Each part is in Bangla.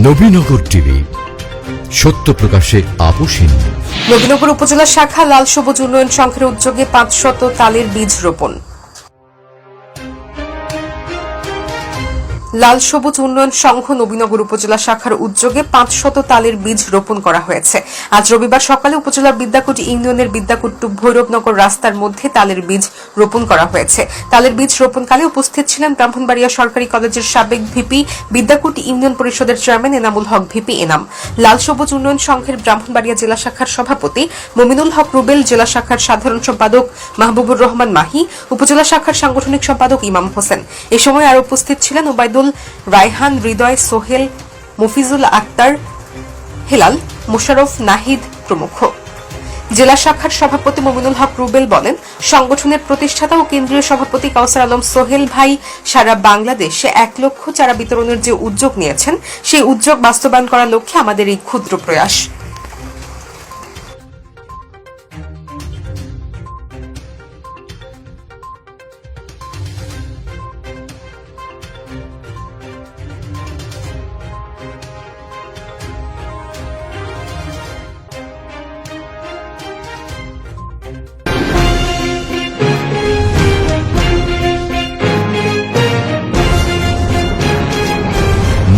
নবীনগর টিভি, সত্য প্রকাশে আপোষহীন। নবীনগর উপজেলা শাখা লাল সবুজ উন্নয়ন সংঘের উদ্যোগে 500 তালের বীজ রোপণ। লাল সবুজ উন্নয়ন সংঘ নবীনগর উপজেলা শাখার উদ্যোগে 500 তালের বীজ রোপণ করা হয়েছে। আজ রবিবার সকালে উপজেলার বিদ্যাকুট ইউনিয়নের বিদ্যাকুট টু ভৈরবনগর রাস্তার মধ্যে তালের বীজ রোপণ করা হয়েছে। তালের বীজ রোপণকালে উপস্থিত ছিলেন ব্রাহ্মণবাড়িয়া সরকারি কলেজের সাবেক ভিপি, বিদ্যাকুট ইউনিয়ন পরিষদের চেয়ারম্যান এনামুল হক ভিপি এনাম, লাল সবুজ উন্নয়ন সংঘের ব্রাহ্মণবাড়িয়া জেলা শাখার সভাপতি মমিনুল হক রুবেল, জেলা শাখার সাধারণ সম্পাদক মাহবুবুর রহমান মাহি, উপজেলা শাখার সাংগঠনিক সম্পাদক ইমাম হোসেন। এ সময় আরো উপস্থিত ছিলেন ওবায়দুল, রায়হান, হৃদয়, সোহেল, মফিজুল আক্তার, হেলাল, মোশাররফ, নাহিদ প্রমুখ। জেলা শাখার সভাপতি মমিনুল হক রুবেল বলেন, সংগঠনের প্রতিষ্ঠাতা ও কেন্দ্রীয় সভাপতি কাউসার আলম সোহেল ভাই সারা বাংলাদেশে 1 লক্ষ চারা বিতরণের যে উদ্যোগ নিয়েছেন, সেই উদ্যোগ বাস্তবায়ন করার লক্ষ্যে আমাদের এই ক্ষুদ্র প্রয়াস।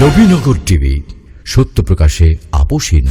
নবীনগর টিভি, সত্য প্রকাশে আপোষহীন।